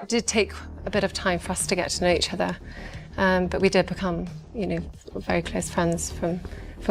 It did take a bit of time for us to get to know each other, but we did become, very close friends from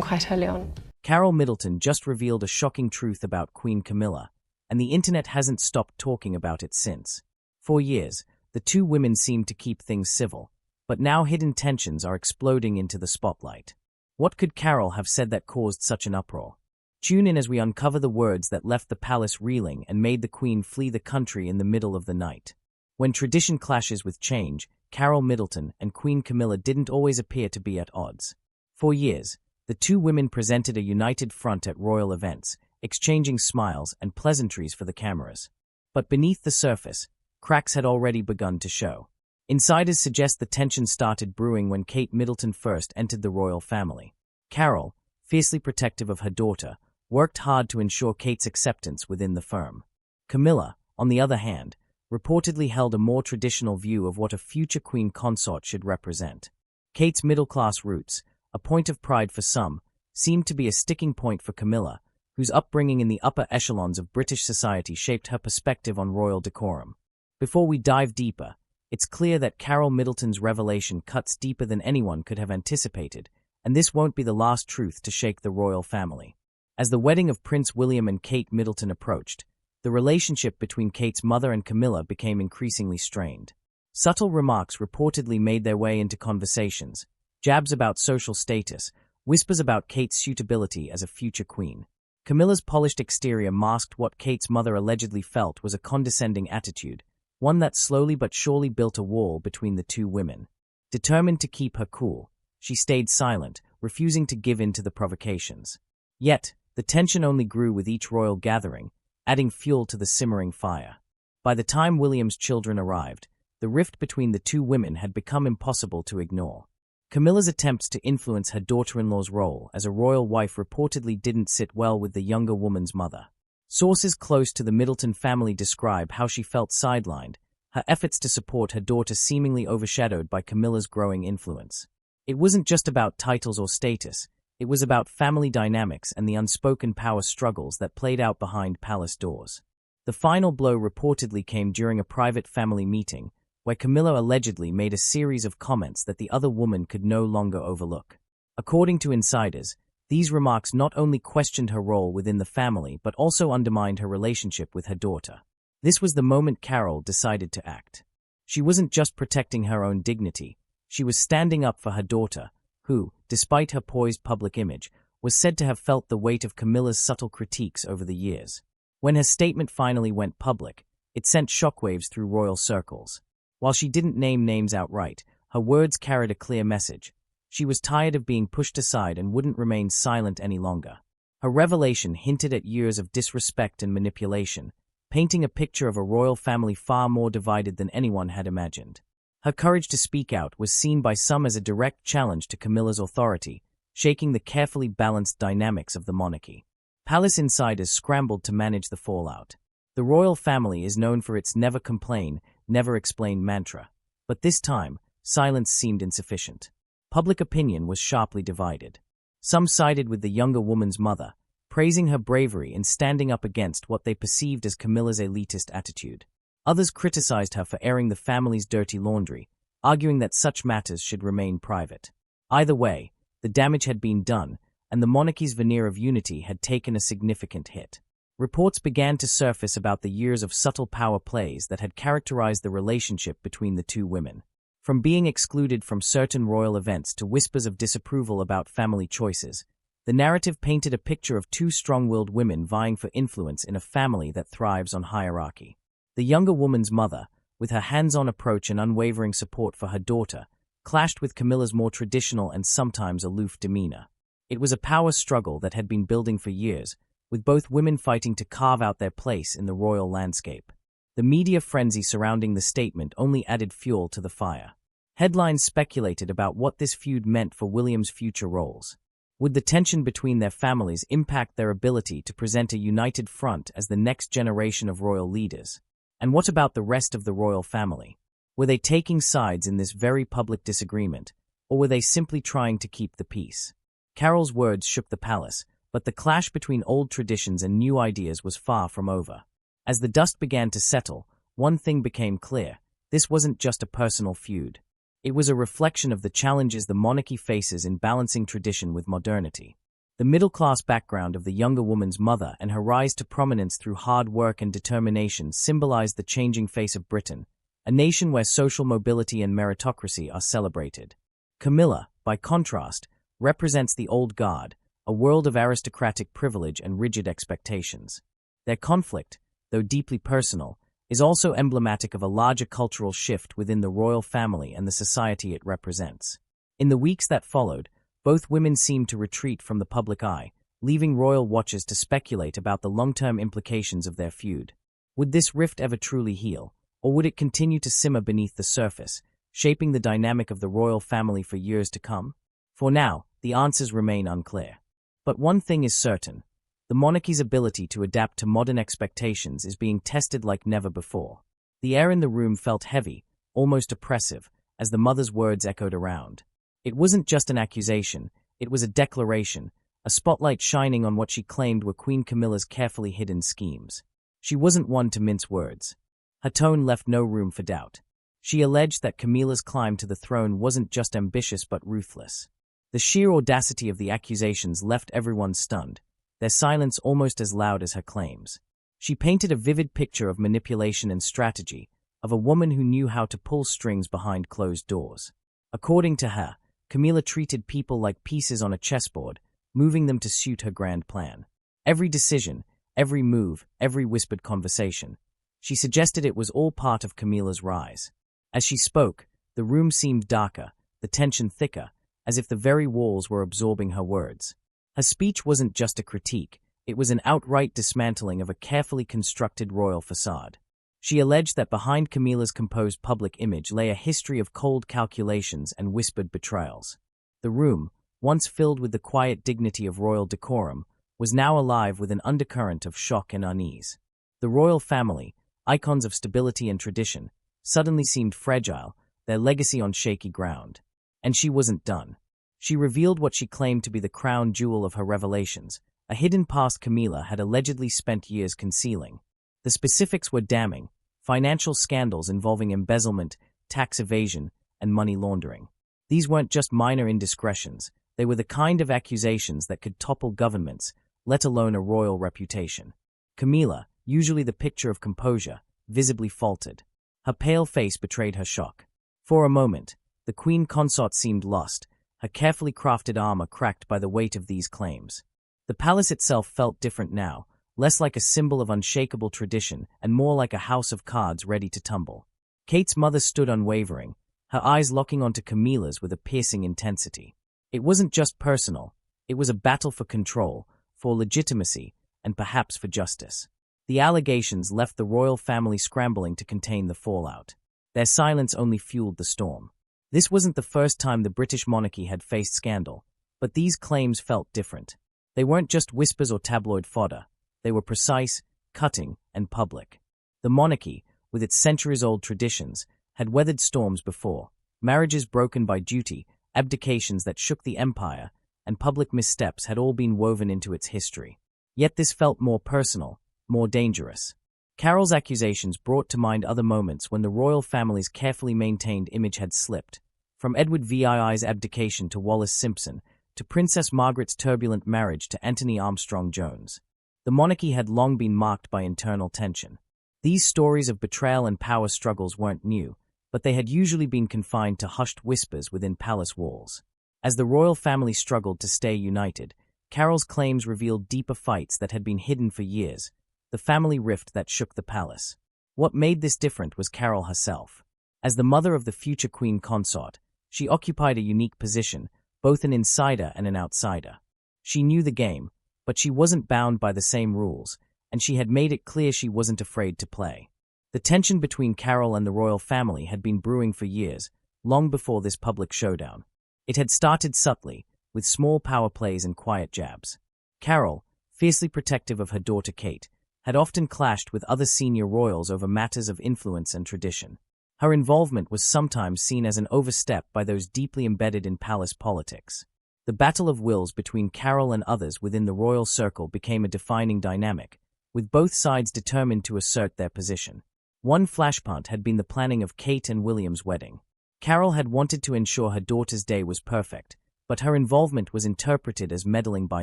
quite early on. Carole Middleton just revealed a shocking truth about Queen Camilla, and the internet hasn't stopped talking about it since. For years, the two women seemed to keep things civil, but now hidden tensions are exploding into the spotlight. What could Carole have said that caused such an uproar? Tune in as we uncover the words that left the palace reeling and made the Queen flee the country in the middle of the night. When tradition clashes with change, Carole Middleton and Queen Camilla didn't always appear to be at odds. For years, the two women presented a united front at royal events, exchanging smiles and pleasantries for the cameras. But beneath the surface, cracks had already begun to show. Insiders suggest the tension started brewing when Kate Middleton first entered the royal family. Carole, fiercely protective of her daughter, worked hard to ensure Kate's acceptance within the firm. Camilla, on the other hand, reportedly held a more traditional view of what a future queen consort should represent. Kate's middle-class roots, a point of pride for some, seemed to be a sticking point for Camilla, whose upbringing in the upper echelons of British society shaped her perspective on royal decorum. Before we dive deeper, it's clear that Carole Middleton's revelation cuts deeper than anyone could have anticipated, and this won't be the last truth to shake the royal family. As the wedding of Prince William and Kate Middleton approached, the relationship between Kate's mother and Camilla became increasingly strained. Subtle remarks reportedly made their way into conversations, jabs about social status, whispers about Kate's suitability as a future queen. Camilla's polished exterior masked what Kate's mother allegedly felt was a condescending attitude, one that slowly but surely built a wall between the two women. Determined to keep her cool, she stayed silent, refusing to give in to the provocations. Yet, the tension only grew with each royal gathering, adding fuel to the simmering fire. By the time William's children arrived, the rift between the two women had become impossible to ignore. Camilla's attempts to influence her daughter-in-law's role as a royal wife reportedly didn't sit well with the younger woman's mother. Sources close to the Middleton family describe how she felt sidelined, her efforts to support her daughter seemingly overshadowed by Camilla's growing influence. It wasn't just about titles or status, it was about family dynamics and the unspoken power struggles that played out behind palace doors. The final blow reportedly came during a private family meeting, where Camilla allegedly made a series of comments that the other woman could no longer overlook. According to insiders, these remarks not only questioned her role within the family but also undermined her relationship with her daughter. This was the moment Carole decided to act. She wasn't just protecting her own dignity, she was standing up for her daughter, who, despite her poised public image, was said to have felt the weight of Camilla's subtle critiques over the years. When her statement finally went public, it sent shockwaves through royal circles. While she didn't name names outright, her words carried a clear message. She was tired of being pushed aside and wouldn't remain silent any longer. Her revelation hinted at years of disrespect and manipulation, painting a picture of a royal family far more divided than anyone had imagined. Her courage to speak out was seen by some as a direct challenge to Camilla's authority, shaking the carefully balanced dynamics of the monarchy. Palace insiders scrambled to manage the fallout. The royal family is known for its never complain, never explain mantra. But this time, silence seemed insufficient. Public opinion was sharply divided. Some sided with the younger woman's mother, praising her bravery in standing up against what they perceived as Camilla's elitist attitude. Others criticized her for airing the family's dirty laundry, arguing that such matters should remain private. Either way, the damage had been done, and the monarchy's veneer of unity had taken a significant hit. Reports began to surface about the years of subtle power plays that had characterized the relationship between the two women. From being excluded from certain royal events to whispers of disapproval about family choices, the narrative painted a picture of two strong-willed women vying for influence in a family that thrives on hierarchy. The younger woman's mother, with her hands-on approach and unwavering support for her daughter, clashed with Camilla's more traditional and sometimes aloof demeanor. It was a power struggle that had been building for years, with both women fighting to carve out their place in the royal landscape. The media frenzy surrounding the statement only added fuel to the fire. Headlines speculated about what this feud meant for William's future roles. Would the tension between their families impact their ability to present a united front as the next generation of royal leaders? And what about the rest of the royal family? Were they taking sides in this very public disagreement, or were they simply trying to keep the peace? Carole's words shook the palace, but the clash between old traditions and new ideas was far from over. As the dust began to settle, one thing became clear: this wasn't just a personal feud. It was a reflection of the challenges the monarchy faces in balancing tradition with modernity. The middle-class background of the younger woman's mother and her rise to prominence through hard work and determination symbolized the changing face of Britain, a nation where social mobility and meritocracy are celebrated. Camilla, by contrast, represents the old guard, a world of aristocratic privilege and rigid expectations. Their conflict, though deeply personal, is also emblematic of a larger cultural shift within the royal family and the society it represents. In the weeks that followed, both women seemed to retreat from the public eye, leaving royal watchers to speculate about the long-term implications of their feud. Would this rift ever truly heal, or would it continue to simmer beneath the surface, shaping the dynamic of the royal family for years to come? For now, the answers remain unclear. But one thing is certain: the monarchy's ability to adapt to modern expectations is being tested like never before. The air in the room felt heavy, almost oppressive, as the mother's words echoed around. It wasn't just an accusation, it was a declaration, a spotlight shining on what she claimed were Queen Camilla's carefully hidden schemes. She wasn't one to mince words. Her tone left no room for doubt. She alleged that Camilla's climb to the throne wasn't just ambitious but ruthless. The sheer audacity of the accusations left everyone stunned, their silence almost as loud as her claims. She painted a vivid picture of manipulation and strategy, of a woman who knew how to pull strings behind closed doors. According to her, Camilla treated people like pieces on a chessboard, moving them to suit her grand plan. Every decision, every move, every whispered conversation. She suggested it was all part of Camilla's rise. As she spoke, the room seemed darker, the tension thicker, as if the very walls were absorbing her words. Her speech wasn't just a critique, it was an outright dismantling of a carefully constructed royal facade. She alleged that behind Camilla's composed public image lay a history of cold calculations and whispered betrayals. The room, once filled with the quiet dignity of royal decorum, was now alive with an undercurrent of shock and unease. The royal family, icons of stability and tradition, suddenly seemed fragile, their legacy on shaky ground. And she wasn't done. She revealed what she claimed to be the crown jewel of her revelations, a hidden past Camilla had allegedly spent years concealing. The specifics were damning: financial scandals involving embezzlement, tax evasion, and money laundering. These weren't just minor indiscretions, they were the kind of accusations that could topple governments, let alone a royal reputation. Camilla, usually the picture of composure, visibly faltered. Her pale face betrayed her shock. For a moment, the queen consort seemed lost, her carefully crafted armor cracked by the weight of these claims. The palace itself felt different now, less like a symbol of unshakable tradition and more like a house of cards ready to tumble. Kate's mother stood unwavering, her eyes locking onto Camilla's with a piercing intensity. It wasn't just personal, it was a battle for control, for legitimacy, and perhaps for justice. The allegations left the royal family scrambling to contain the fallout. Their silence only fueled the storm. This wasn't the first time the British monarchy had faced scandal, but these claims felt different. They weren't just whispers or tabloid fodder. They were precise, cutting, and public. The monarchy, with its centuries-old traditions, had weathered storms before: marriages broken by duty, abdications that shook the empire, and public missteps had all been woven into its history. Yet this felt more personal, more dangerous. Carole's accusations brought to mind other moments when the royal family's carefully maintained image had slipped, from Edward VII's abdication to Wallis Simpson, to Princess Margaret's turbulent marriage to Anthony Armstrong Jones. The monarchy had long been marked by internal tension. These stories of betrayal and power struggles weren't new, but they had usually been confined to hushed whispers within palace walls. As the royal family struggled to stay united, Carole's claims revealed deeper fights that had been hidden for years, the family rift that shook the palace. What made this different was Carole herself. As the mother of the future queen consort, she occupied a unique position, both an insider and an outsider. She knew the game, but she wasn't bound by the same rules, and she had made it clear she wasn't afraid to play. The tension between Carole and the royal family had been brewing for years, long before this public showdown. It had started subtly, with small power plays and quiet jabs. Carole, fiercely protective of her daughter Kate, had often clashed with other senior royals over matters of influence and tradition. Her involvement was sometimes seen as an overstep by those deeply embedded in palace politics. The battle of wills between Carole and others within the royal circle became a defining dynamic, with both sides determined to assert their position. One flashpoint had been the planning of Kate and William's wedding. Carole had wanted to ensure her daughter's day was perfect, but her involvement was interpreted as meddling by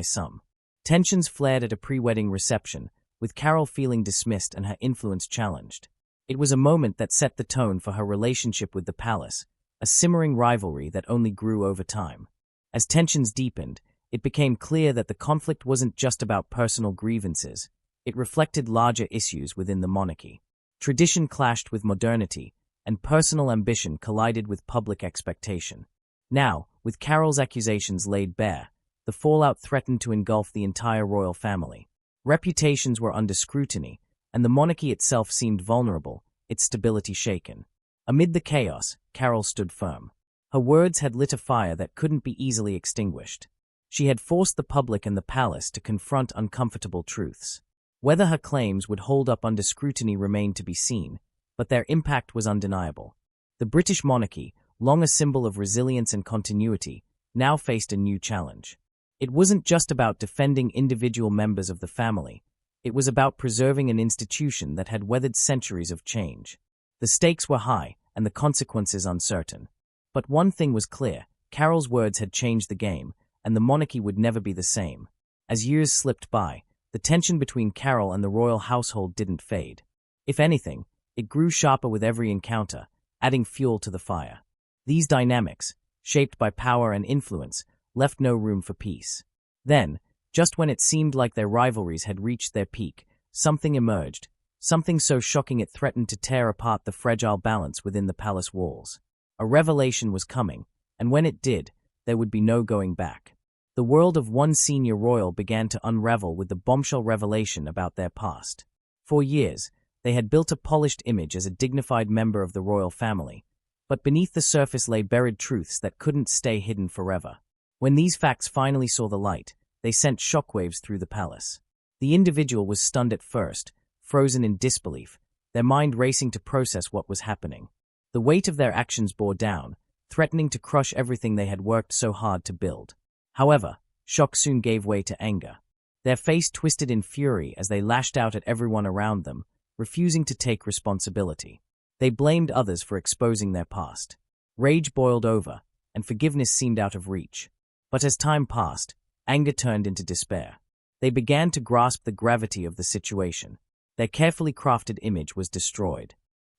some. Tensions flared at a pre-wedding reception, with Carole feeling dismissed and her influence challenged. It was a moment that set the tone for her relationship with the palace, a simmering rivalry that only grew over time. As tensions deepened, it became clear that the conflict wasn't just about personal grievances. It reflected larger issues within the monarchy. Tradition clashed with modernity, and personal ambition collided with public expectation. Now, with Carole's accusations laid bare, the fallout threatened to engulf the entire royal family. Reputations were under scrutiny, and the monarchy itself seemed vulnerable, its stability shaken. Amid the chaos, Carole stood firm. Her words had lit a fire that couldn't be easily extinguished. She had forced the public and the palace to confront uncomfortable truths. Whether her claims would hold up under scrutiny remained to be seen, but their impact was undeniable. The British monarchy, long a symbol of resilience and continuity, now faced a new challenge. It wasn't just about defending individual members of the family. It was about preserving an institution that had weathered centuries of change. The stakes were high, and the consequences uncertain. But one thing was clear: Carole's words had changed the game, and the monarchy would never be the same. As years slipped by, the tension between Carole and the royal household didn't fade. If anything, it grew sharper with every encounter, adding fuel to the fire. These dynamics, shaped by power and influence, left no room for peace. Then, just when it seemed like their rivalries had reached their peak, something emerged, something so shocking it threatened to tear apart the fragile balance within the palace walls. A revelation was coming, and when it did, there would be no going back. The world of one senior royal began to unravel with the bombshell revelation about their past. For years, they had built a polished image as a dignified member of the royal family, but beneath the surface lay buried truths that couldn't stay hidden forever. When these facts finally saw the light, they sent shockwaves through the palace. The individual was stunned at first, frozen in disbelief, their mind racing to process what was happening. The weight of their actions bore down, threatening to crush everything they had worked so hard to build. However, shock soon gave way to anger. Their face twisted in fury as they lashed out at everyone around them, refusing to take responsibility. They blamed others for exposing their past. Rage boiled over, and forgiveness seemed out of reach. But as time passed, anger turned into despair. They began to grasp the gravity of the situation. Their carefully crafted image was destroyed,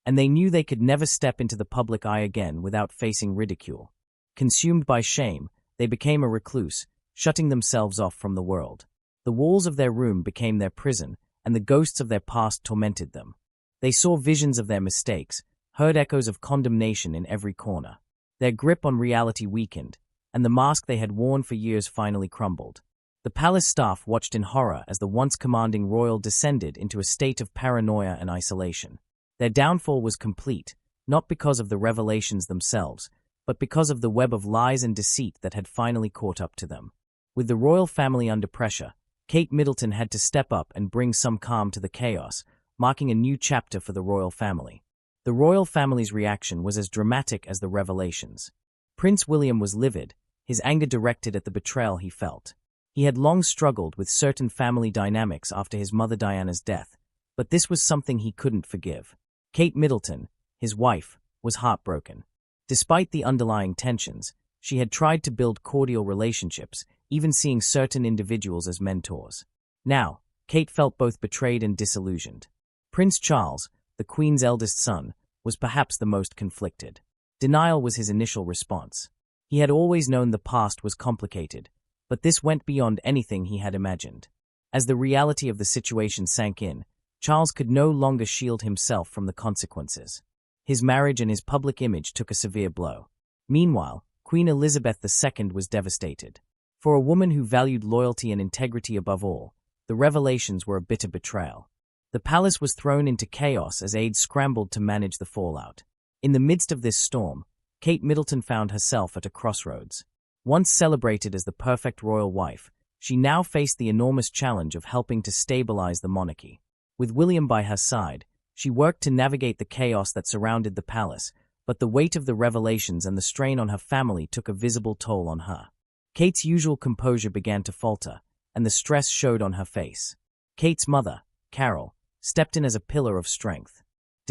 and they knew they could never step into the public eye again without facing ridicule. Consumed by shame, they became a recluse, shutting themselves off from the world. The walls of their room became their prison, and the ghosts of their past tormented them. They saw visions of their mistakes, heard echoes of condemnation in every corner. Their grip on reality weakened, and the mask they had worn for years finally crumbled. The palace staff watched in horror as the once commanding royal descended into a state of paranoia and isolation. Their downfall was complete, not because of the revelations themselves, but because of the web of lies and deceit that had finally caught up to them. With the royal family under pressure, Kate Middleton had to step up and bring some calm to the chaos, marking a new chapter for the royal family. The royal family's reaction was as dramatic as the revelations. Prince William was livid, his anger directed at the betrayal he felt. He had long struggled with certain family dynamics after his mother Diana's death, but this was something he couldn't forgive. Kate Middleton, his wife, was heartbroken. Despite the underlying tensions, she had tried to build cordial relationships, even seeing certain individuals as mentors. Now, Kate felt both betrayed and disillusioned. Prince Charles, the Queen's eldest son, was perhaps the most conflicted. Denial was his initial response. He had always known the past was complicated, but this went beyond anything he had imagined. As the reality of the situation sank in, Charles could no longer shield himself from the consequences. His marriage and his public image took a severe blow. Meanwhile, Queen Elizabeth II was devastated. For a woman who valued loyalty and integrity above all, the revelations were a bitter betrayal. The palace was thrown into chaos as aides scrambled to manage the fallout. In the midst of this storm, Kate Middleton found herself at a crossroads. Once celebrated as the perfect royal wife, she now faced the enormous challenge of helping to stabilize the monarchy. With William by her side, she worked to navigate the chaos that surrounded the palace, but the weight of the revelations and the strain on her family took a visible toll on her. Kate's usual composure began to falter, and the stress showed on her face. Kate's mother, Carole, stepped in as a pillar of strength.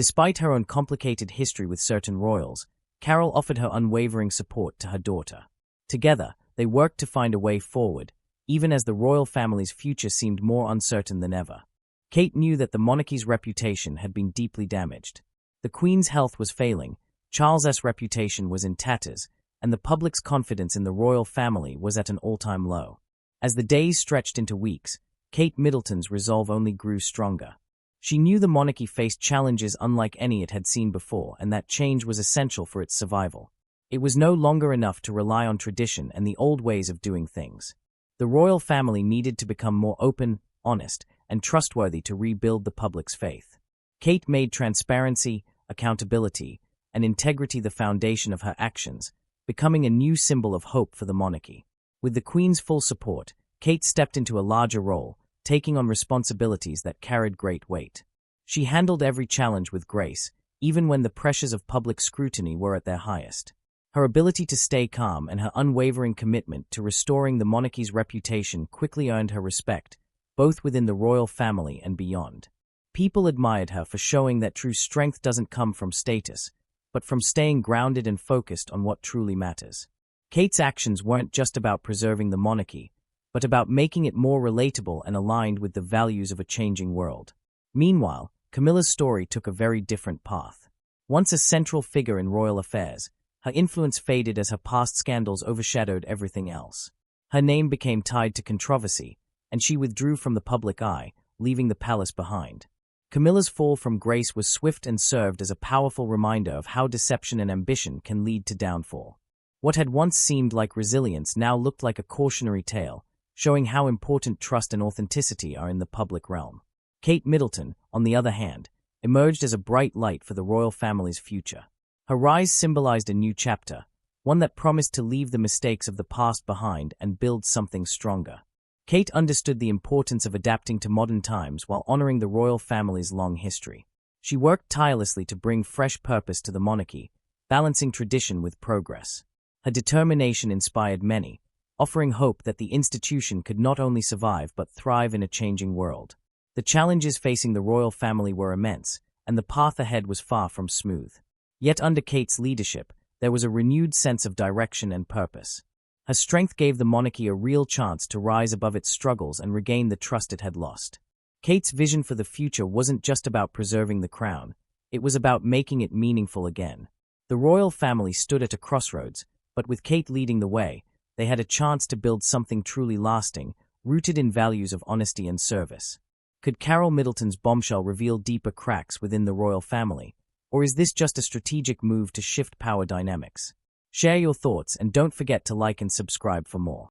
Despite her own complicated history with certain royals, Carole offered her unwavering support to her daughter. Together, they worked to find a way forward, even as the royal family's future seemed more uncertain than ever. Kate knew that the monarchy's reputation had been deeply damaged. The Queen's health was failing, Charles's reputation was in tatters, and the public's confidence in the royal family was at an all-time low. As the days stretched into weeks, Kate Middleton's resolve only grew stronger. She knew the monarchy faced challenges unlike any it had seen before, and that change was essential for its survival. It was no longer enough to rely on tradition and the old ways of doing things. The royal family needed to become more open, honest, and trustworthy to rebuild the public's faith. Kate made transparency, accountability, and integrity the foundation of her actions, becoming a new symbol of hope for the monarchy. With the Queen's full support, Kate stepped into a larger role, taking on responsibilities that carried great weight. She handled every challenge with grace, even when the pressures of public scrutiny were at their highest. Her ability to stay calm and her unwavering commitment to restoring the monarchy's reputation quickly earned her respect, both within the royal family and beyond. People admired her for showing that true strength doesn't come from status, but from staying grounded and focused on what truly matters. Kate's actions weren't just about preserving the monarchy, but about making it more relatable and aligned with the values of a changing world. Meanwhile, Camilla's story took a very different path. Once a central figure in royal affairs, her influence faded as her past scandals overshadowed everything else. Her name became tied to controversy, and she withdrew from the public eye, leaving the palace behind. Camilla's fall from grace was swift and served as a powerful reminder of how deception and ambition can lead to downfall. What had once seemed like resilience now looked like a cautionary tale, showing how important trust and authenticity are in the public realm. Kate Middleton, on the other hand, emerged as a bright light for the royal family's future. Her rise symbolized a new chapter, one that promised to leave the mistakes of the past behind and build something stronger. Kate understood the importance of adapting to modern times while honoring the royal family's long history. She worked tirelessly to bring fresh purpose to the monarchy, balancing tradition with progress. Her determination inspired many, offering hope that the institution could not only survive but thrive in a changing world. The challenges facing the royal family were immense, and the path ahead was far from smooth. Yet under Kate's leadership, there was a renewed sense of direction and purpose. Her strength gave the monarchy a real chance to rise above its struggles and regain the trust it had lost. Kate's vision for the future wasn't just about preserving the crown, it was about making it meaningful again. The royal family stood at a crossroads, but with Kate leading the way, they had a chance to build something truly lasting, rooted in values of honesty and service. Could Carole Middleton's bombshell reveal deeper cracks within the royal family, or is this just a strategic move to shift power dynamics? Share your thoughts and don't forget to like and subscribe for more.